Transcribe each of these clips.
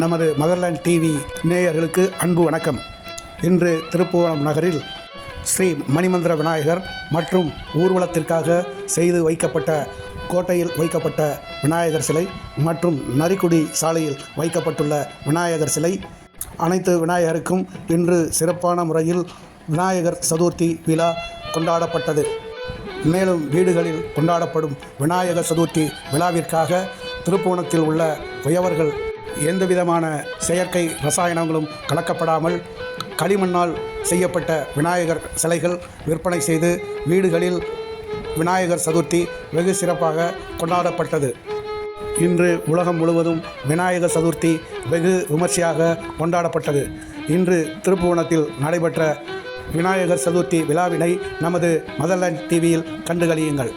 நமது motherland TV நேயர்களுக்கு அன்பு வணக்கம். இன்று திருப்புவனம் நகரில் ஸ்ரீ மணிமந்திர விநாயகர் மற்றும் ஊர்வலத்திற்காக செய்து வைக்கப்பட்ட கோட்டையில் வைக்கப்பட்ட விநாயகர் சிலை மற்றும் நரிக்குடி சாலையில் வைக்கப்பட்டுள்ள விநாயகர் சிலை, அனைத்து விநாயகருக்கும் இன்று சிறப்பான முறையில் விநாயகர் சதுர்த்தி விழா கொண்டாடப்பட்டது. மேலும் வீடுகளில் கொண்டாடப்படும் விநாயகர் சதுர்த்தி விழாவிற்காக திருப்புவனத்தில் உள்ள உயவர்கள் எந்தவிதமான செயற்கை ரசாயனங்களும் கலக்கப்படாமல் களிமண்ணால் செய்யப்பட்ட விநாயகர் சிலைகள் விற்பனை செய்து வீடுகளில் விநாயகர் சதுர்த்தி வெகு சிறப்பாக கொண்டாடப்பட்டது. இன்று உலகம் முழுவதும் விநாயகர் சதுர்த்தி வெகு விமர்சையாக கொண்டாடப்பட்டது. இன்று திருப்புவனத்தில் நடைபெற்ற விநாயகர் சதுர்த்தி விழாவினை நமது மதர்லேண்ட் டிவியில் கண்டுகளியுங்கள்.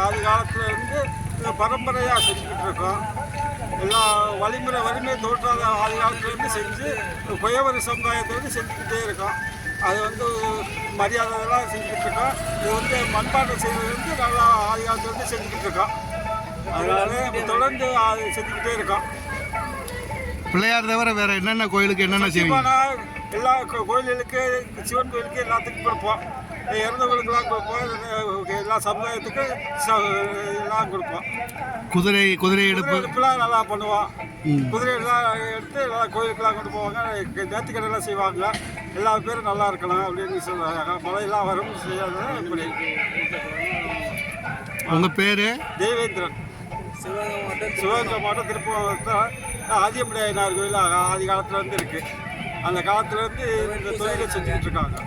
ஆதி காலத்தில் இருந்து பரம்பரையாக செஞ்சுக்கிட்டு இருக்கோம். எல்லா வலிமை தோற்றாத ஆதி காலத்துலேருந்து செஞ்சு குயவரி சமுதாயத்திலேருந்து செஞ்சுக்கிட்டே இருக்கோம். அது மரியாதைலாம் செஞ்சுக்கிட்டு இருக்கோம். இது மண்பாட்டை செய்வது நல்லா ஆதி காலத்துலேருந்து செஞ்சுக்கிட்டு இருக்கோம். அதனால தொடர்ந்து செஞ்சுக்கிட்டே இருக்கோம். பிள்ளையார் தவிர வேறு என்னென்ன கோயிலுக்கு என்னென்ன செய்வீங்க? எல்லா கோயில்களுக்கு, சிவன் கோயிலுக்கு எல்லாத்துக்கும் கொடுப்போம். இறந்தவங்களுக்கெல்லாம் கொடுப்போம். எல்லா சமுதாயத்துக்கும் எல்லாம் கொடுப்போம். குதிரை எடுப்புலாம் நல்லா பண்ணுவோம். குதிரை எல்லாம் எடுத்து எல்லா கோயிலுக்கெல்லாம் கொண்டு போவாங்க. நேர்த்திக்கடெல்லாம் செய்வாங்க. எல்லா பேரும் நல்லா இருக்கலாம் அப்படின்னு சொல்லுவாங்க. மழையெல்லாம் வரும் செய்யாத. இப்படி உங்கள் பேர்? தேவேந்திரன். சிவகங்கை மாவட்டம் திருப்பூர் ஆதியம்படி ஐயனார் கோயில் ஆதி காலத்துலேருந்து இருக்குது. அந்த காலத்துலேருந்து இந்த தொழிலை செஞ்சுக்கிட்டு இருக்காங்க.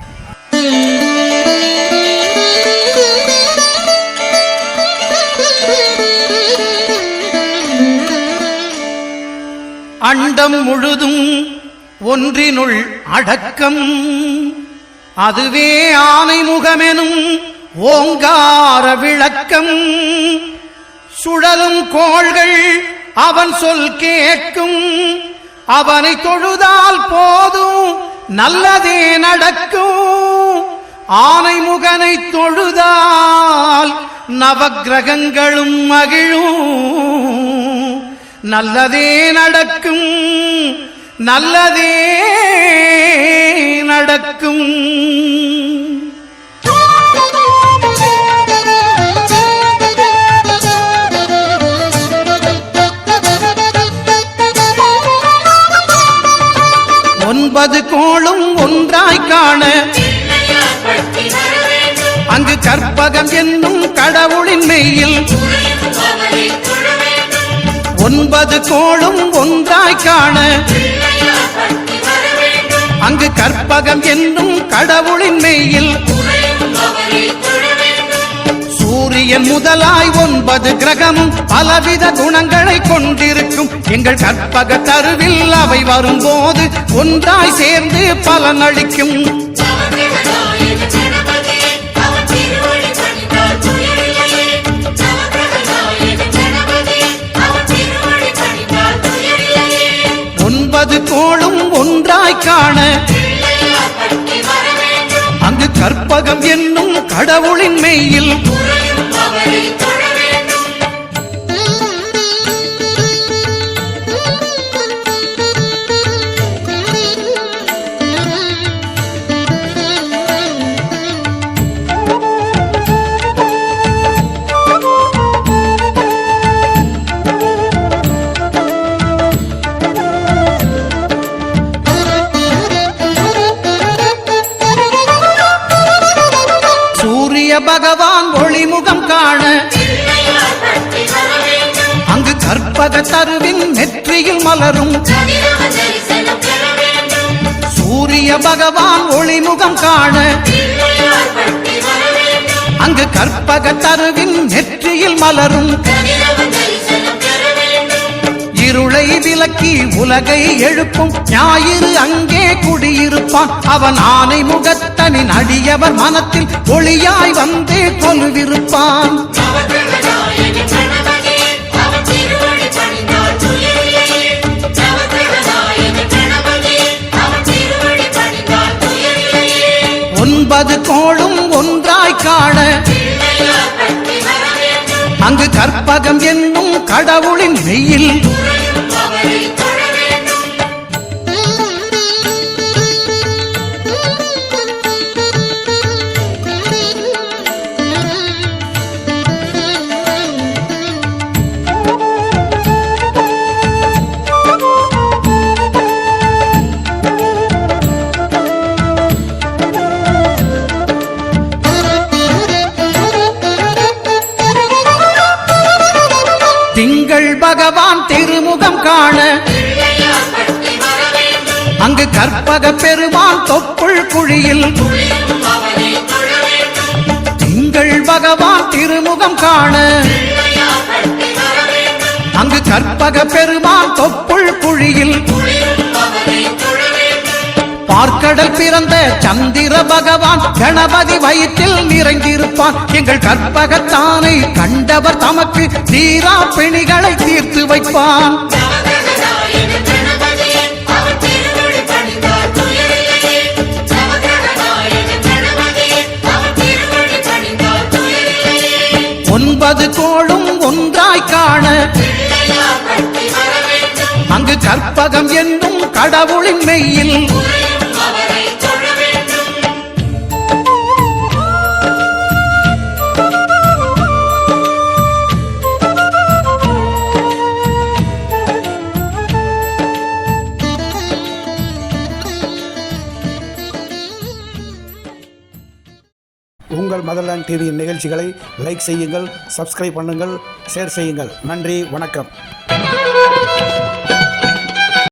அண்டம் முழுதும் ஒன்றினுள் அடக்கம், அதுவே ஆனை முகமெனும் ஓங்கார விளக்கம். சுழலும் கோள்கள் அவன் சொல் கேட்கும், அவனை தொழுதால் போதும் நல்லதே நடக்கும். ஆனை முகனை தொழுதால் நவக்கிரகங்களும் மகிழும். நல்லதே நடக்கும், நல்லதே நடக்கும். ஒன்பது கோளும் ஒன்றாய் காண அங்கு கற்பகம் என்னும் கடவுளின் மெய்யில் ஒன்பது கோளும் ஒன்றாய் காண அங்கு கற்பகம் என்னும் கடவுளின் மெய்யில் சூரியன் முதலாய் 9 கிரகமும் பலவித குணங்களை கொண்டிருக்கும் எங்கள் கற்பக தருவில் அவை வரும்போது ஒன்றாய் சேர்ந்து பலனளிக்கும். ஒன்பது கோளும் ஒன்றாய் காண அங்கு கற்பகம் என்னும் கடவுளின் மெய்யில் பகவான் ஒளிமுகம் காண அங்கு கற்பக தருவின் நெற்றியில் மலரும் சூரிய பகவான் ஒளிமுகம் காண அங்கு கற்பக தருவின் நெற்றியில் மலரும் இருளை விலக்கி உலகை எழுப்பும் ஞாயிறு அங்கே குடியிருப்பான் அவன் ஆனை முகத்தனின் அடியவர் மனத்தில் ஒளியாய் வந்தே கொலுவிருப்பான். ஒன்பது கோளும் ஒன்றாய் காண அங்கு கற்பகம் என்னும் கடவுளின் மெய்யில் திங்கள் பகவான் திருமுகம் காண அங்கு கற்பக பெருமான் தொப்புள் குழியில் திங்கள் பகவான் திருமுகம் காண அங்கு கற்பக பெருமான் தொப்புள் குழியில் பார்க்கடல் பிறந்த சந்திர பகவான் கணபதி வயிற்றில் நிறைந்திருப்பான் எங்கள் கற்பகத்தானை கண்டவர் தமக்கு தீரா பிணிகளை தீர்த்து வைப்பான். ஒன்பது கோளும் ஒன்றாய் காண அங்கு கற்பகம் என்னும் கடவுளின் மெய்யில் உங்கள் மதர்லேண்ட் டிவியின் நிகழ்ச்சிகளை லைக் செய்யுங்கள், சப்ஸ்கிரைப் பண்ணுங்கள், ஷேர் செய்யுங்கள். நன்றி, வணக்கம்.